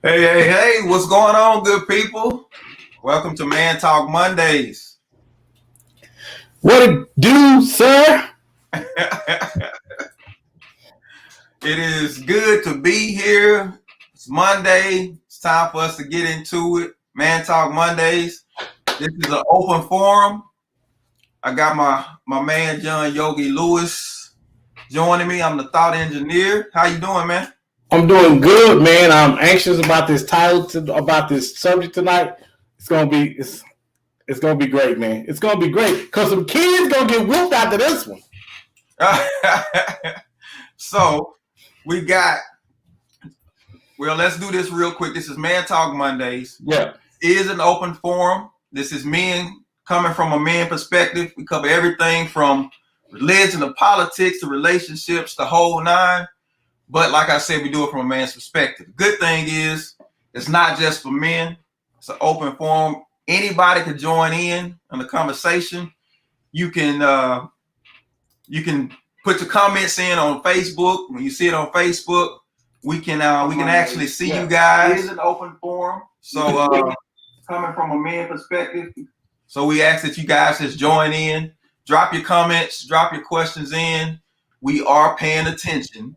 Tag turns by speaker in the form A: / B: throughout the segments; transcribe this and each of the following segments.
A: Hey, what's going on, good people? Welcome to Man Talk Mondays.
B: What it do, sir?
A: It is good to be here. It's Monday. It's time for us to get into it. Man Talk Mondays. This is an open forum. I got my man, John Yogi Lewis, joining me. I'm the thought engineer. How you doing, man?
B: I'm doing good, man. I'm anxious about this title, about this subject tonight. It's gonna be great, man. It's gonna be great because some kids gonna get whooped after this one.
A: So let's do this real quick. This is Man Talk Mondays.
B: Yeah,
A: it is an open forum. This is men coming from a man perspective. We cover everything from religion to politics to relationships, the whole nine. But like I said, we do it from a man's perspective. The good thing is it's not just for men. It's an open forum. Anybody can join in on the conversation. You can put your comments in on Facebook. When you see it on Facebook, we can actually see you guys. It is an open forum. So coming from a man perspective. So we ask that you guys just join in, drop your comments, drop your questions in. We are paying attention.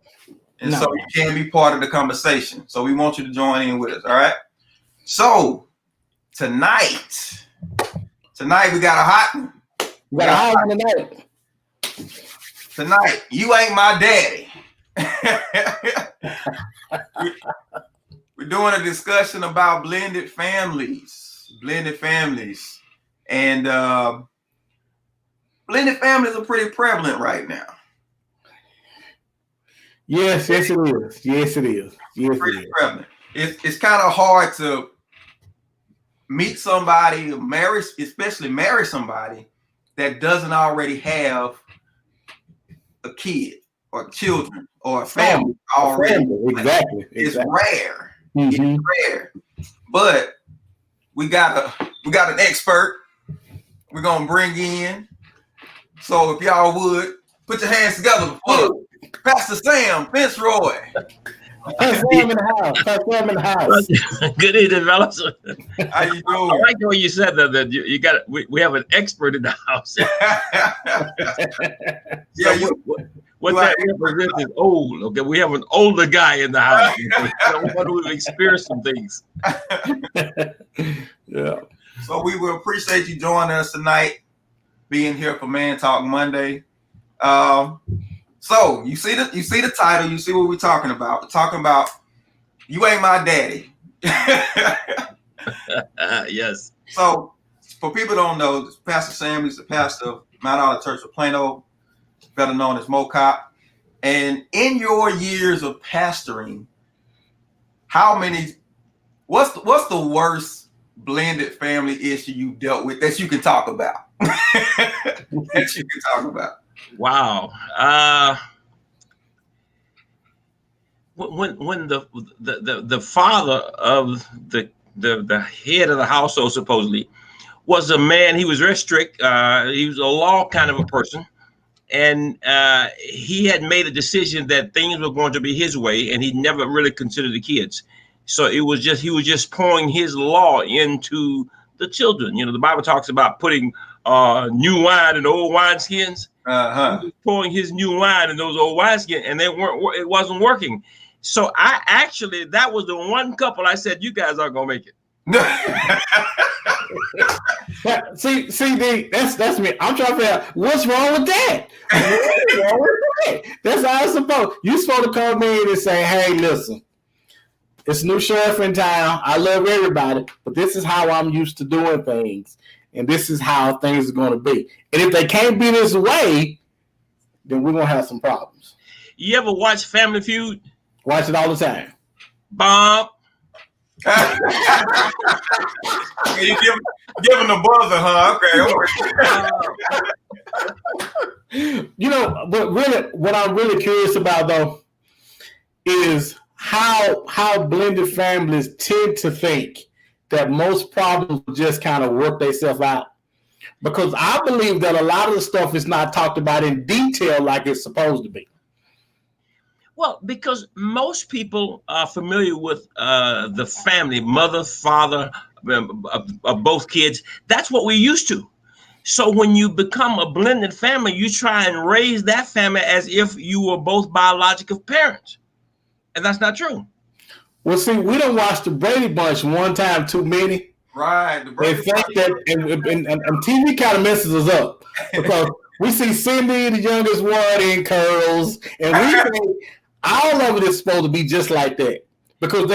A: And so you can be part of the conversation. So we want you to join in with us, all right? So tonight we got a hot one.
B: We got a hot one tonight.
A: Tonight, you ain't my daddy. We're doing a discussion about blended families. And blended families are pretty prevalent right now.
B: Yes, it is. Yes, it is.
A: Pretty prevalent. It's kind of hard to meet somebody, especially marry somebody that doesn't already have a kid or children or a family already.
B: Exactly.
A: It's rare.
B: Mm-hmm.
A: It's rare. But we got an expert we're gonna bring in. So if y'all would put your hands together for Pastor Sam Fenceroy.
B: Pastor Sam in the house.
C: Good evening, fellas.
A: How you doing?
C: I like the way you said that you got we have an expert in the house.
A: Yeah,
C: what that represents is old. Okay, we have an older guy in the house. We've experienced some things.
B: Yeah.
A: So we will appreciate you joining us tonight, being here for Man Talk Monday. So you see the title, you see what we're talking about. We're talking about you ain't my daddy.
C: Yes.
A: So for people who don't know, Pastor Sam is the pastor of Mount Olive Church of Plano, better known as MoCop. And in your years of pastoring, what's the worst blended family issue you dealt with that you can talk about?
C: Wow. When the father of the head of the household supposedly was a man, he was very strict. He was a law kind of a person, and he had made a decision that things were going to be his way, and he never really considered the kids. So he was just pouring his law into the children. You know, the Bible talks about putting new wine in old wineskins.
A: Uh-huh.
C: He was pouring his new wine in those old wineskins, and it wasn't working. So that was the one couple I said, you guys aren't gonna make it.
B: See, that's me. I'm trying to figure out what's wrong with that. That's how it's supposed. You're supposed to come in and say, "Hey, listen, it's a new sheriff in town. I love everybody, but this is how I'm used to doing things, and this is how things are going to be. And if they can't be this way, then we're gonna have some problems."
C: You ever watch Family Feud?
B: Watch it all the time.
C: Bob.
A: You give him the buzzer, huh?
B: Okay. You know, but really, what I'm really curious about though is how blended families tend to think that most problems just kind of work themselves out. Because I believe that a lot of the stuff is not talked about in detail like it's supposed to be.
C: Well, because most people are familiar with the family, mother, father, of both kids. That's what we're used to. So when you become a blended family, you try and raise that family as if you were both biological parents. And that's not true.
B: Well, see, we don't watch the Brady Bunch one time too many.
A: Right.
B: They think that, and TV kind of messes us up because we see Cindy, the youngest one, in curls, and we think all of it is supposed to be just like that. Because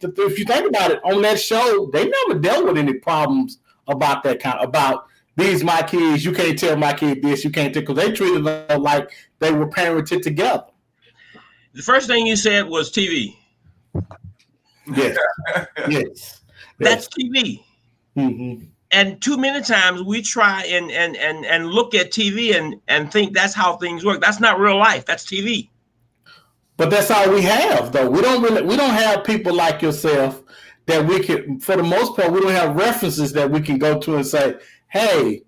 B: if you think about it, on that show, they never dealt with any problems about that about these my kids. You can't tell my kid this. You can't tell, because they treated them like they were parented together.
C: The first thing you said was TV.
B: Yes. Yes.
C: That's TV.
B: Mm-hmm.
C: And too many times we try and look at TV and think that's how things work. That's not real life. That's TV.
B: But that's all we have, though. We don't have people like yourself that we can, for the most part, we don't have references that we can go to and say, hey,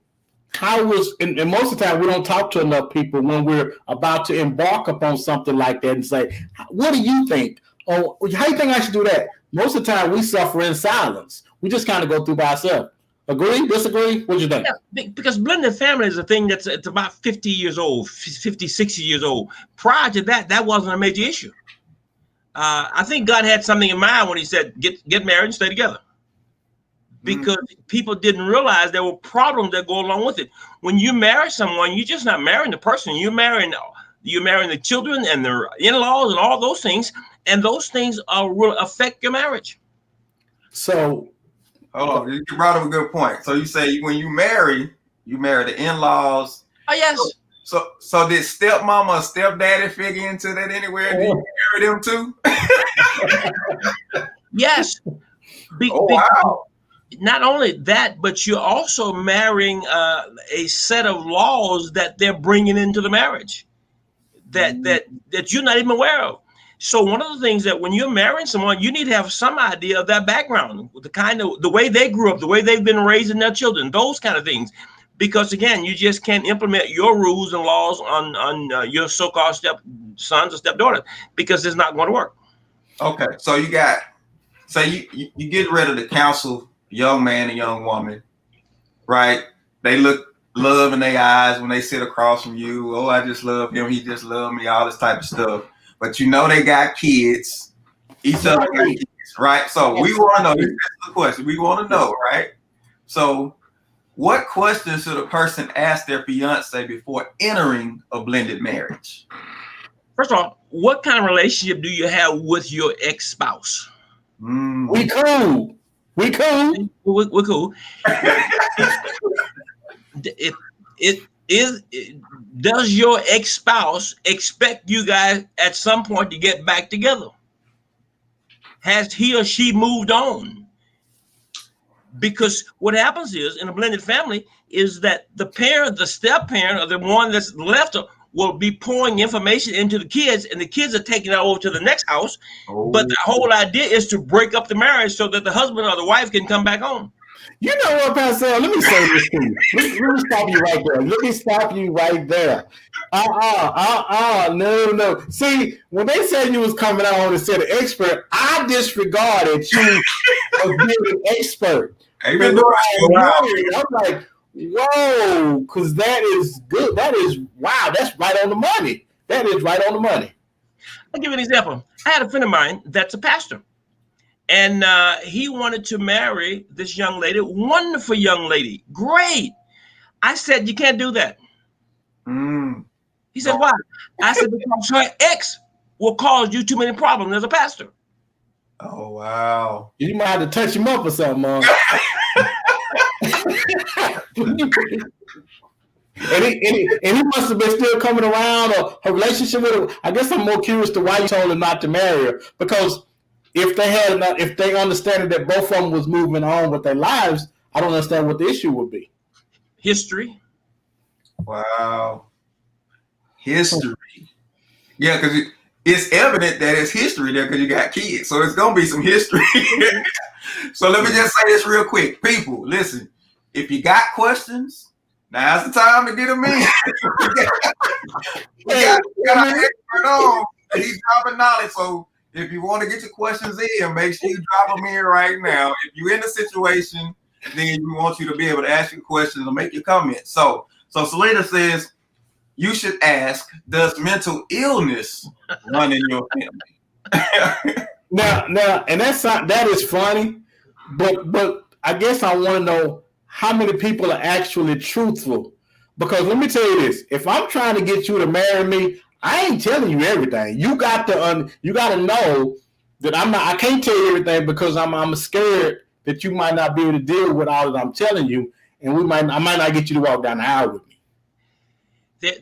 B: and most of the time we don't talk to enough people when we're about to embark upon something like that and say, what do you think? Or how do you think I should do that? Most of the time we suffer in silence. We just kind of go through by ourselves. Agree? Disagree? What do you think?
C: Yeah, because blended family is a thing it's about 50 years old, 50, 60 years old. Prior to that, that wasn't a major issue. I think God had something in mind when he said, get married and stay together. Because people didn't realize there were problems that go along with it. When you marry someone, you're just not marrying the person. You're marrying the children and their in-laws and all those things. And those things will affect your marriage.
B: So,
A: hold on, you brought up a good point. So you say when you marry the in-laws.
C: Oh, yes.
A: So did stepmama or stepdaddy figure into that anywhere? Did you marry them too?
C: Yes.
A: Wow.
C: Not only that, but you're also marrying a set of laws that they're bringing into the marriage that you're not even aware of. So one of the things that when you're marrying someone, you need to have some idea of their background, the way they grew up, the way they've been raising their children, those kind of things. Because again, you just can't implement your rules and laws on your so-called stepsons or stepdaughters because it's not going to work.
A: Okay, so you get ready to counsel a young man and young woman, right? They look love in their eyes when they sit across from you. Oh, I just love him. He just loved me. All this type of stuff. But you know they got kids. Each other got kids, right? So we want to know. This is the question. We want to know, right? So what questions should a person ask their fiance before entering a blended marriage?
C: First of all, what kind of relationship do you have with your ex-spouse?
B: We cool. We're
C: cool. Does your ex-spouse expect you guys at some point to get back together? Has he or she moved on? Because what happens is in a blended family is that the step parent, or the one that's left, will be pouring information into the kids, and the kids are taking it over to the next house. Oh. But the whole idea is to break up the marriage so that the husband or the wife can come back home.
B: You know what, Pastor Sam? Let me say this to you. Let me stop you right there. Let me stop you right there. No. See, when they said you was coming out and said an expert, I disregarded you as being an expert. I'm like, whoa, because that is good. That is, wow, that's right on the money. That is right on the money.
C: I'll give you an example. I had a friend of mine that's a pastor. And he wanted to marry this young lady, wonderful young lady, great. I said, you can't do that. He said, why? I said, because her ex will cause you too many problems as a pastor.
A: Oh, wow.
B: You might have to touch him up or something, man. And he must have been still coming around, or her relationship with her. I guess I'm more curious to why you told him not to marry her, because if they understand that both of them was moving on with their lives, I don't understand what the issue would be.
C: History.
A: Wow. History. Yeah, because it's evident that it's history there because you got kids. So it's going to be some history. So let me just say this real quick. People, listen, if you got questions, now's the time to get them in. we got an expert on. He's dropping knowledge. So if you want to get your questions in, make sure you drop them in right now. If you're in a situation, then we want you to be able to ask your questions and make your comments. So Selena says, you should ask, does mental illness run in your family?
B: Now, and that is funny, but I guess I want to know how many people are actually truthful. Because let me tell you this: if I'm trying to get you to marry me, I ain't telling you everything. You got to know that I can't tell you everything because I'm scared that you might not be able to deal with all that I'm telling you, and I might not get you to walk down the aisle with me.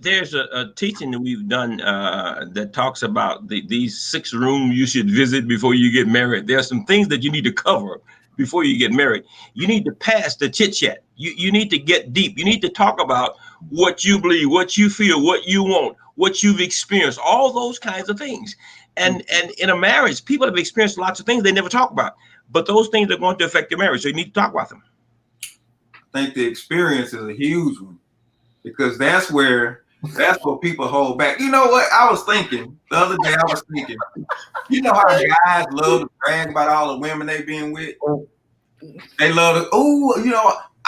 C: There's a teaching that we've done that talks about these 6 rooms you should visit before you get married. There are some things that you need to cover before you get married. You need to pass the chit chat. You need to get deep. You need to talk about what you believe, what you feel, what you want, what you've experienced, all those kinds of things. And in a marriage, people have experienced lots of things they never talk about, but those things are going to affect your marriage. So you need to talk about them.
A: I think the experience is a huge one because that's what people hold back. You know what? I was thinking the other day, you know how guys love to brag about all the women they've been with? They love to,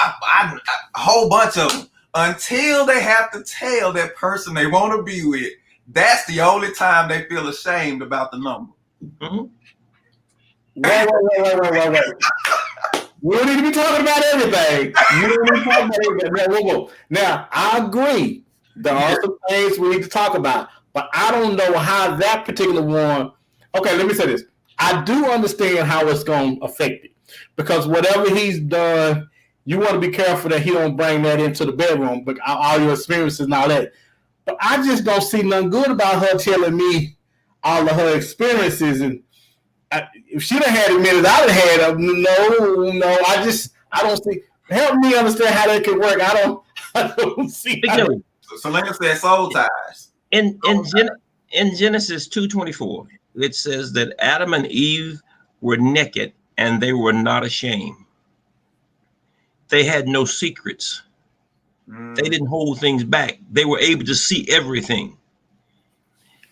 A: a whole bunch of them. Until they have to tell that person they want to be with, that's the only time they feel ashamed about the number.
C: Mm-hmm.
B: Wait. We don't need to be talking about everything. You don't need to talk about everything. Now, I agree. There are some things we need to talk about, but I don't know how that particular one. Okay, let me say this. I do understand how it's going to affect it because whatever he's done, you want to be careful that he don't bring that into the bedroom, but all your experiences and all that. But I just don't see nothing good about her telling me all of her experiences. And if she'd have had it minutes, I'd have had them. No, I don't see. Help me understand how that could work. I don't see.
A: Selena said soul ties.
C: In Genesis 2:24, it says that Adam and Eve were naked and they were not ashamed. They had no secrets. They didn't hold things back. They were able to see everything.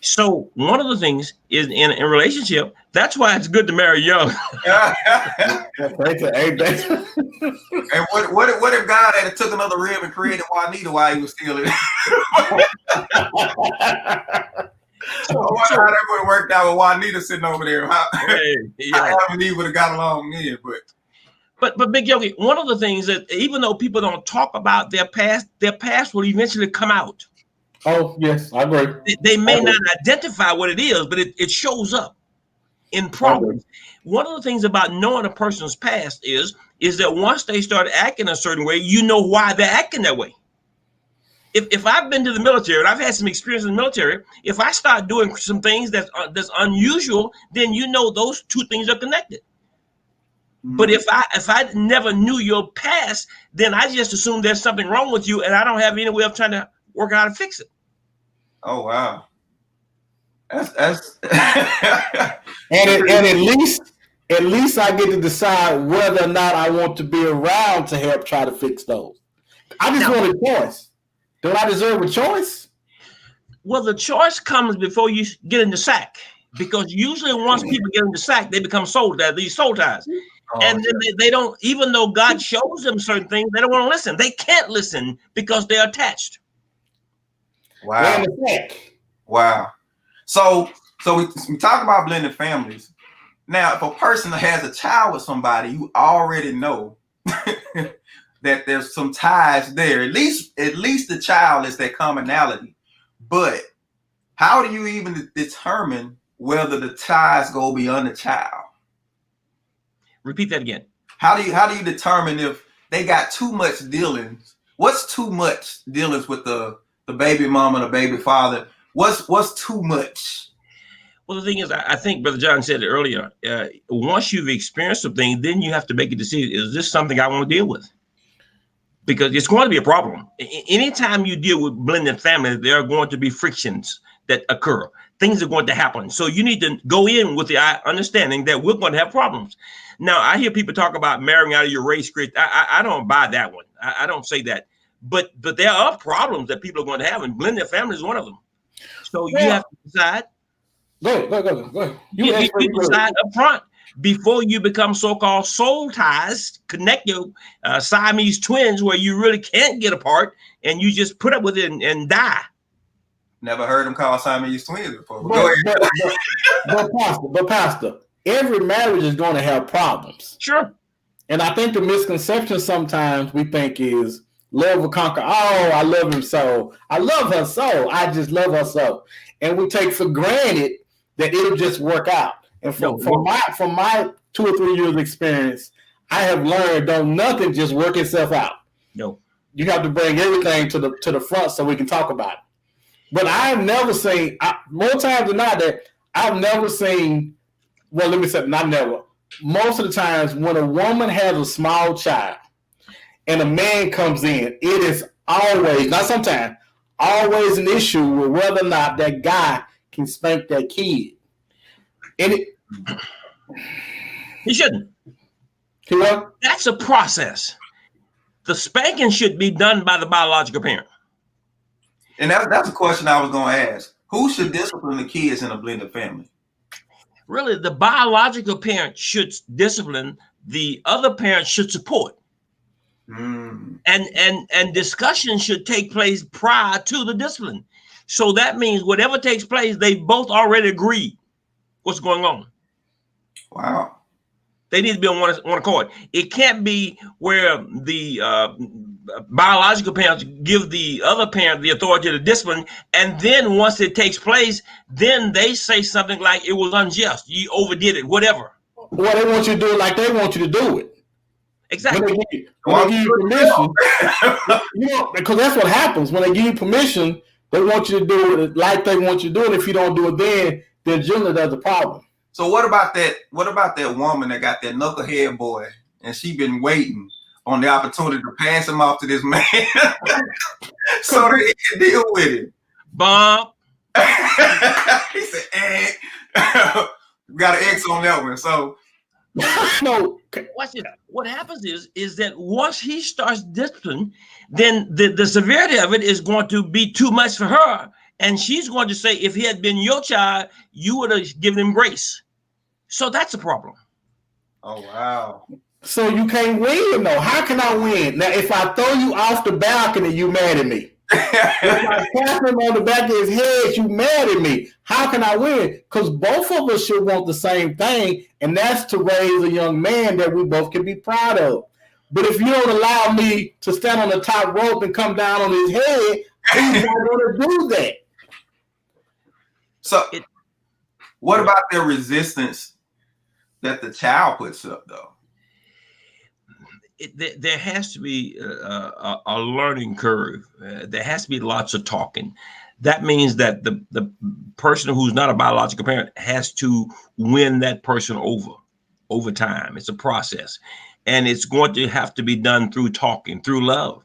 C: So one of the things is in a relationship, that's why it's good to marry young.
A: And what if God had took another rib and created Juanita while he was still in it? I wonder how that would have worked out with Juanita sitting over there. How Adam and Eve would have got along then,
C: But Big Yogi, one of the things that even though people don't talk about their past will eventually come out.
B: Oh, yes, I agree.
C: They may not identify what it is, but it shows up in problems. One of the things about knowing a person's past is that once they start acting a certain way, you know why they're acting that way. If I've been to the military and I've had some experience in the military, if I start doing some things that's unusual, then you know those two things are connected. But if I never knew your past, then I just assume there's something wrong with you, and I don't have any way of trying to work out how to fix it.
A: Oh wow, that's
B: and at least I get to decide whether or not I want to be around to help try to fix those. I just want a choice. Don't I deserve a choice?
C: Well, the choice comes before you get in the sack, because usually once people get in the sack, they become these soul ties. And then they don't, even though God shows them certain things, they don't want to listen. They can't listen because they're attached.
A: Wow. Wow. So we talk about blended families. Now, if a person has a child with somebody, you already know that there's some ties there. At least the child is that commonality. But how do you even determine whether the ties go beyond the child?
C: Repeat that again.
A: How do you determine if they got too much dealings? What's too much dealings with the baby mama, the baby father? What's too much?
C: Well, the thing is, I think Brother John said it earlier. Once you've experienced something, then you have to make a decision. Is this something I want to deal with? Because it's going to be a problem. Anytime you deal with blended families, there are going to be frictions that occur. Things are going to happen. So you need to go in with the understanding that we're going to have problems. Now, I hear people talk about marrying out of your race, Chris. I don't buy that one. I don't say that. But there are problems that people are going to have, and blended family is one of them. So you have to decide.
B: Go ahead.
C: You decide up front before you become so-called soul ties, connect your Siamese twins where you really can't get apart, and you just put up with it and die.
A: Never heard them call Siamese twins before. Go
B: ahead. But Pastor, every marriage is going to have problems.
C: Sure.
B: And I think the misconception sometimes we think is love will conquer all. I love him so. I love her so. I just love her so. And we take for granted that it'll just work out. And from my 2 or 3 years of experience, I have learned don't nothing just work itself out.
C: No.
B: You have to bring everything to the front so we can talk about it. But I have never seen, more times than not, that I've never seen, well, let me say, not never. Most of the times when a woman has a small child and a man comes in, it is always, not sometimes, always an issue with whether or not that guy can spank that kid. And
C: he shouldn't.
B: He what?
C: That's a process. The spanking should be done by the biological parent.
A: And that's a question I was going to ask. Who should discipline the kids in a blended family?
C: Really, the biological parent should discipline. The other parent should support. And discussion should take place prior to the discipline. So that means whatever takes place, they both already agreed what's going on.
A: Wow.
C: They need to be on one accord. It can't be where the biological parents give the other parent the authority to discipline, and then once it takes place, then they say something like it was unjust, you overdid it, whatever.
B: Well, they want you to do it like they want you to do it.
C: Exactly.
B: When they give you permission, because that's what happens. When they give you permission, they want you to do it like they want you to do it. If you don't do it then generally there's a problem.
A: So what about that woman that got that knucklehead boy and she been waiting on the opportunity to pass him off to this man so that he can deal with it?
C: Bob.
A: He said, got an X on that one. So
B: no.
C: Watch it. What happens is that once he starts discipline, then the severity of it is going to be too much for her. And she's going to say, if he had been your child, you would have given him grace. So that's a problem.
A: Oh, wow.
B: So you can't win, though. How can I win? Now, if I throw you off the balcony, you mad at me. If I tap him on the back of his head, you mad at me. How can I win? Because both of us should want the same thing, and that's to raise a young man that we both can be proud of. But if you don't allow me to stand on the top rope and come down on his head, he's not going to do that.
A: So what about their resistance that the child puts up, though?
C: There has to be a learning curve. There has to be lots of talking. That means that the person who's not a biological parent has to win that person over time. It's a process. And it's going to have to be done through talking, through love.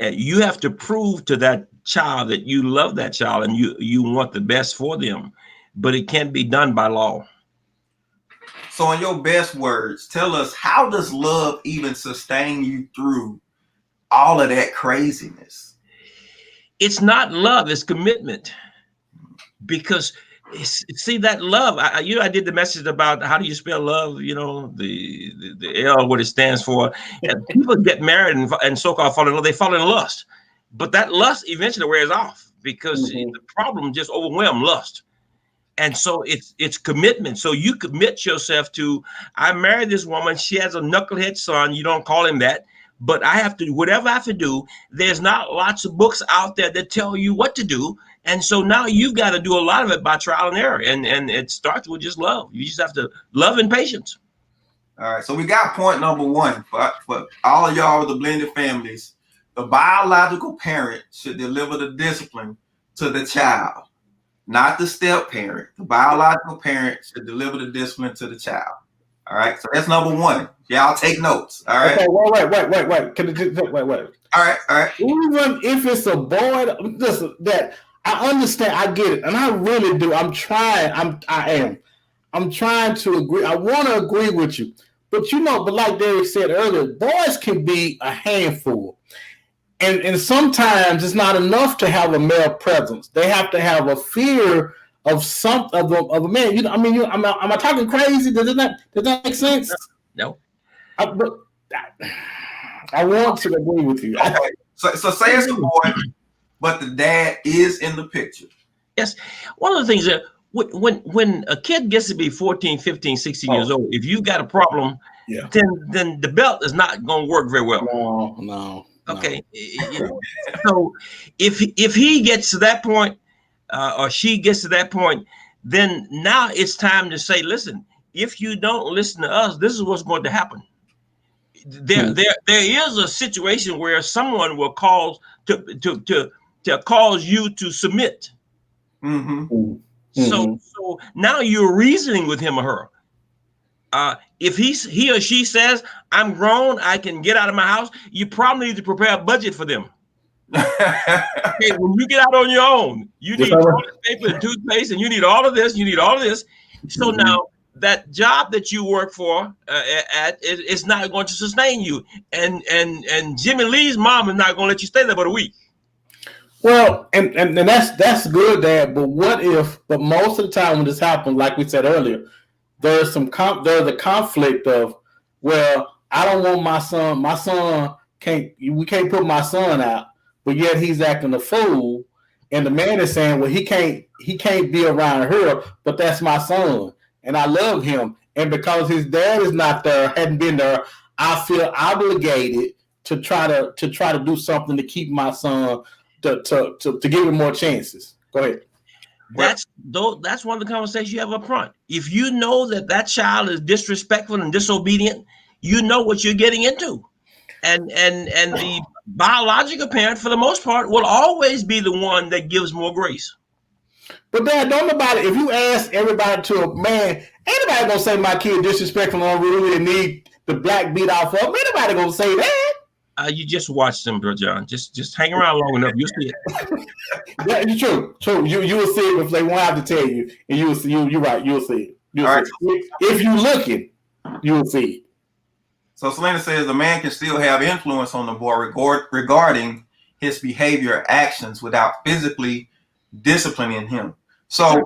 C: You have to prove to that child that you love that child and you want the best for them, but it can't be done by law.
A: So in your best words, tell us, how does love even sustain you through all of that craziness?
C: It's not love, it's commitment. Because see that love, I did the message about how do you spell love, the L, what it stands for. And people get married and so-called fall in love, they fall in lust. But that lust eventually wears off because the problem just overwhelms lust. And so it's commitment. So you commit yourself to, I married this woman. She has a knucklehead son. You don't call him that, but I have to do whatever I have to do. There's not lots of books out there that tell you what to do. And so now you've got to do a lot of it by trial and error. And it starts with just love. You just have to love and patience.
A: All right. So we got point number one for all of y'all with the blended families. The biological parent should deliver the discipline to the child. Not the step parent. The biological parent should deliver the discipline to the child. All right. So that's number one. Y'all take notes. All right.
B: Okay, wait. Can it wait.
A: All right.
B: Even if it's a boy, listen, that I understand, I get it, and I really do. I'm trying. I'm trying to agree. I want to agree with you, but like Derek said earlier, boys can be a handful. And sometimes it's not enough to have a male presence. They have to have a fear of a man. You know, I mean, am I talking crazy? Does that make sense?
C: No.
B: I want to agree with you.
A: Okay. So say it's a boy, but the dad is in the picture.
C: Yes. One of the things that when a kid gets to be 14, 15, 16 years old, if you got a problem, then the belt is not going to work very well.
B: No.
C: Okay. So if he gets to that point, or she gets to that point, then now it's time to say, listen, if you don't listen to us, this is what's going to happen. There is a situation where someone will cause to cause you to submit.
A: Mm-hmm.
C: So now you're reasoning with him or her. If he or she says, I'm grown, I can get out of my house, you probably need to prepare a budget for them. Okay, when you get out on your own, you need toilet paper and toothpaste, and you need all of this, you need all of this. So now that job that you work for it's not going to sustain you. And Jimmy Lee's mom is not going to let you stay there but a week.
B: Well, and that's good, Dad. But what if? But most of the time when this happens, like we said earlier, there's a conflict of, well, I don't want my son. My son we can't put my son out, but yet he's acting a fool, and the man is saying, well, he can't be around her, but that's my son, and I love him, and because his dad is not there, hadn't been there, I feel obligated to try to do something to keep my son. To give him more chances. Go ahead.
C: That's one of the conversations you have up front. If you know that child is disrespectful and disobedient, you know what you're getting into, and the biological parent, for the most part, will always be the one that gives more grace.
B: But Dad, don't nobody. If you ask everybody to a man, anybody gonna say my kid disrespectful and unruly and need the black beat off of him? Anybody gonna say that?
C: You just watch them, bro, John. Just hang around long enough, you'll see it.
B: Yeah, it's true. You will see it if they won't have to tell you, and you will see. You're right. You'll see it. If you're looking, you will see it.
A: So Selena says the man can still have influence on the boy regarding his behavior or actions without physically disciplining him. So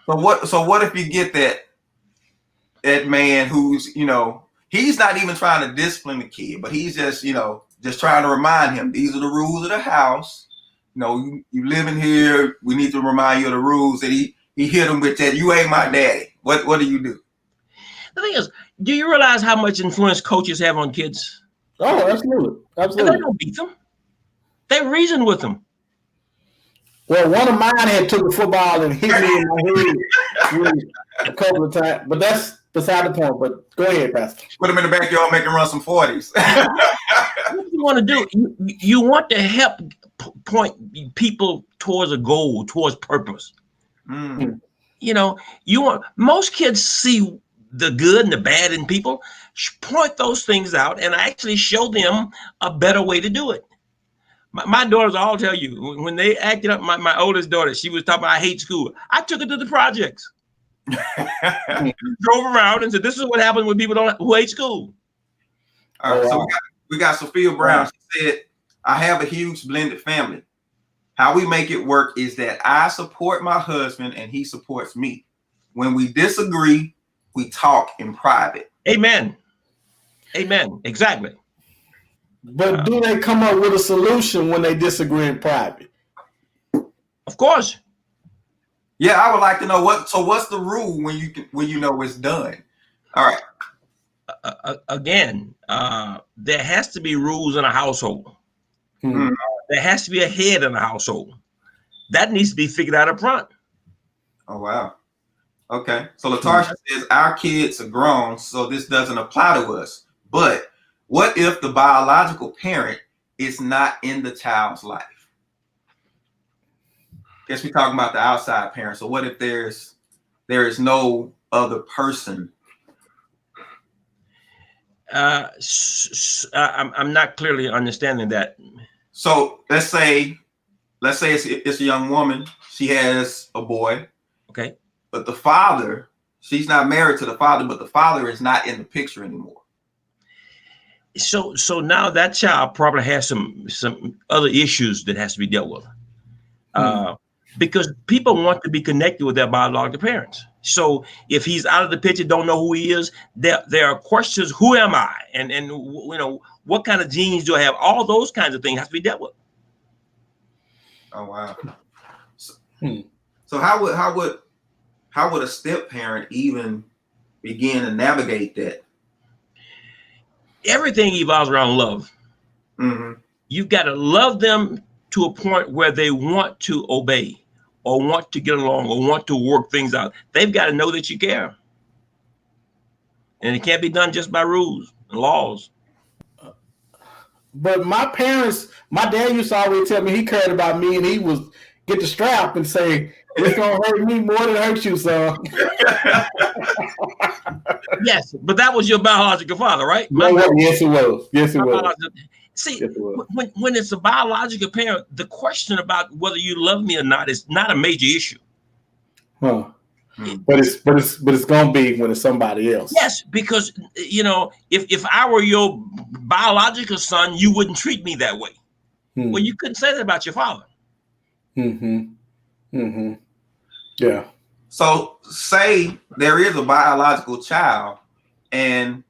A: what if you get that man who's, he's not even trying to discipline the kid, but he's just trying to remind him, these are the rules of the house. You live in here. We need to remind you of the rules. That he hit him with that. You ain't my daddy. What do you do?
C: The thing is, do you realize how much influence coaches have on kids?
B: Oh, absolutely.
C: And they don't beat them. They reason with them.
B: Well, one of mine had took a football and hit me in my head a couple of times, but that's beside the point. But go ahead, Pastor.
A: Put him in the backyard, make him run some 40s.
C: What do you want to do? You want to help point people towards a goal, towards purpose.
A: Mm.
C: Most kids see the good and the bad in people. Point those things out and actually show them a better way to do it. My daughters all tell you, when they acted up, my oldest daughter, she was talking about, I hate school. I took her to the projects. Drove around and said, this is what happens when people who hate school.
A: All right, so we got Sophia Brown. She said, I have a huge blended family. How we make it work is that I support my husband and he supports me. When we disagree, we talk in private.
C: Amen. Exactly.
B: But do they come up with a solution when they disagree in private?
C: Of course.
A: Yeah, I would like to know what's the rule when you know it's done. All right.
C: Again, there has to be rules in a household.
B: Mm-hmm.
C: There has to be a head in a household. That needs to be figured out up front.
A: Oh, wow. Okay. So Latarsha says our kids are grown, so this doesn't apply to us. But what if the biological parent is not in the child's life? Guess we're talking about the outside parent. So what if there is no other person?
C: I'm not clearly understanding that.
A: So let's say it's a young woman. She has a boy.
C: Okay.
A: But the father, she's not married to the father, but the father is not in the picture anymore.
C: So now that child probably has some other issues that has to be dealt with, because people want to be connected with their biological parents. So if he's out of the picture, don't know who he is, there are questions: who am I, and what kind of genes do I have? All those kinds of things have to be dealt with.
A: Oh wow. So how would a step parent even begin to navigate that?
C: Everything evolves around love.
A: Mm-hmm.
C: You've got to love them to a point where they want to obey, or want to get along, or want to work things out. They've got to know that you care, and it can't be done just by rules and laws.
B: But my dad used to always tell me he cared about me, and he was get the strap and say, "It's gonna hurt me more than hurt you, son."
C: Yes, but that was your biological father, right?
B: Yes, it was. Yes, it was.
C: See, when it's a biological parent, the question about whether you love me or not is not a major issue.
B: Huh. But it's gonna be when it's somebody else.
C: Yes, because if I were your biological son, you wouldn't treat me that way. Well, you couldn't say that about your father.
B: Yeah.
A: So say there is a biological child, and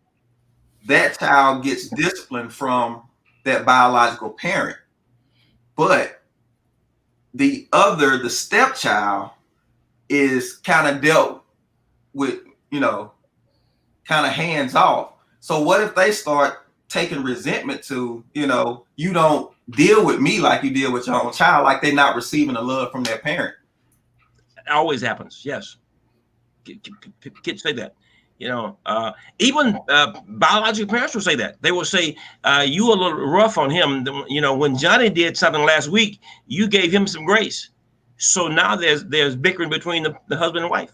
A: that child gets discipline from that biological parent, but the stepchild is kind of dealt with, kind of hands off. So what if they start taking resentment to, you don't deal with me like you deal with your own child, like they're not receiving the love from their parent?
C: It always happens. Yes. Kids say that. Even biological parents will say that. They will say, you were a little rough on him. When Johnny did something last week, you gave him some grace. So now there's bickering between the husband and wife.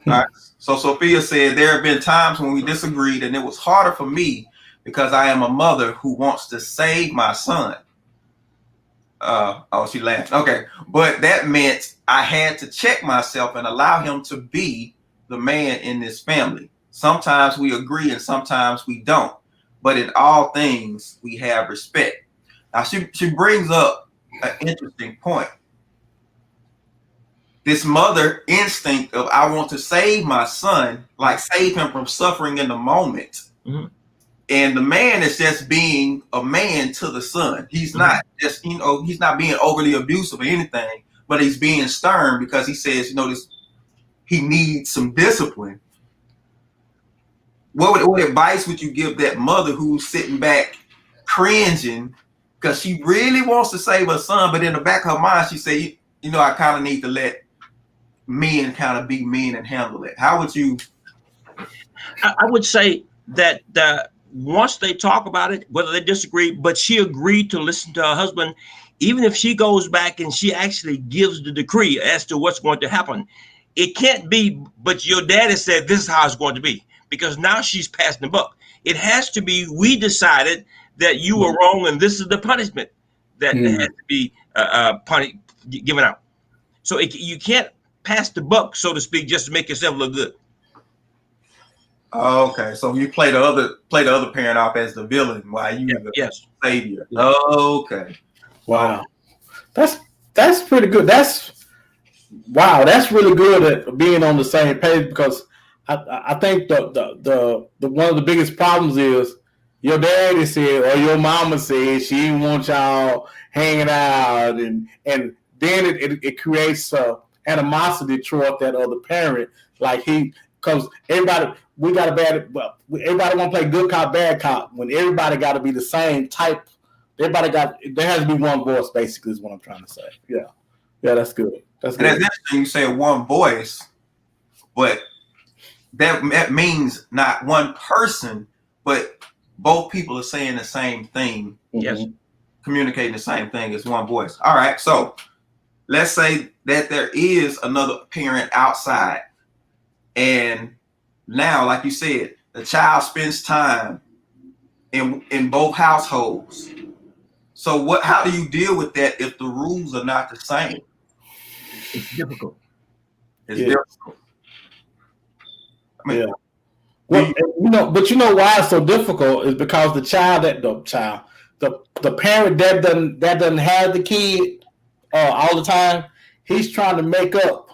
A: All right. So Sophia said, there have been times when we disagreed, and it was harder for me because I am a mother who wants to save my son. She laughed. Okay. But that meant I had to check myself and allow him to be the man in this family. Sometimes we agree and sometimes we don't. But in all things, we have respect. Now, she brings up an interesting point. This mother instinct of I want to save my son, like save him from suffering in the moment.
C: Mm-hmm.
A: And the man is just being a man to the son. He's not just, he's not being overly abusive or anything, but he's being stern because he says, he needs some discipline. What advice would you give that mother who's sitting back cringing because she really wants to save her son, but in the back of her mind, she say, I kind of need to let men kind of be men and handle it. How would you?
C: I would say that once they talk about it, whether they disagree, but she agreed to listen to her husband, even if she goes back and she actually gives the decree as to what's going to happen, it can't be, but your daddy said this is how it's going to be, because now she's passing the buck. It has to be, we decided that you were wrong and this is the punishment that has to be given out. So you can't pass the buck, so to speak, just to make yourself look good.
A: Okay, so you play the other parent off as the villain while you the savior.
C: Yeah.
A: Okay.
B: Wow. That's pretty good. That's really good at being on the same page, because I think the one of the biggest problems is your daddy said or your mama said she didn't want y'all hanging out, and then it creates animosity toward that other parent. Like because everybody everybody want to play good cop, bad cop, when everybody got to be the same type. There has to be one voice, basically, is what I'm trying to say. Yeah, that's good. That's
A: interesting. You say one voice, but that means not one person, but both people are saying the same thing.
C: Yes,
A: communicating the same thing as one voice. All right, so let's say that there is another parent outside, and now, like you said, the child spends time in both households. So how do you deal with that if the rules are not the same?
C: It's difficult.
A: It's difficult.
B: Well, but you know why it's so difficult is because the parent that doesn't have the kid all the time, he's trying to make up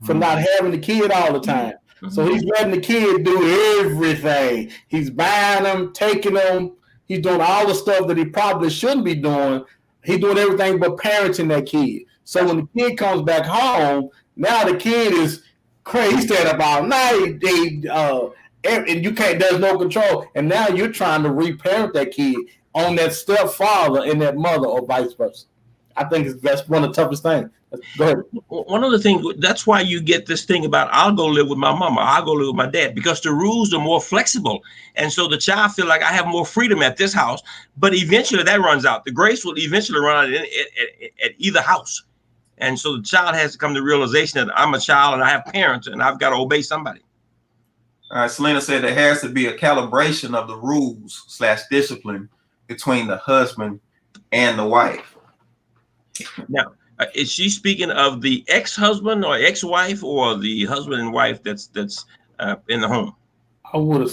B: for not having the kid all the time. So he's letting the kid do everything. He's buying them, taking them. He's doing all the stuff that he probably shouldn't be doing. He's doing everything but parenting that kid. So when the kid comes back home, now the kid is crazy. He's staying up all night. And you can't. There's no control. And now you're trying to reparent that kid on that stepfather and that mother, or vice versa. I think that's one of the toughest things. Go ahead.
C: One of the things, that's why you get this thing about I'll go live with my mama, I'll go live with my dad, because the rules are more flexible. And so the child feel like I have more freedom at this house, but eventually that runs out. The grace will eventually run out at either house. And so the child has to come to the realization that I'm a child and I have parents and I've got to obey somebody.
A: All right, Selena said there has to be a calibration of the rules / discipline between the husband and the wife.
C: Now, is she speaking of the ex-husband or ex-wife, or the husband and wife that's in the home?
B: I would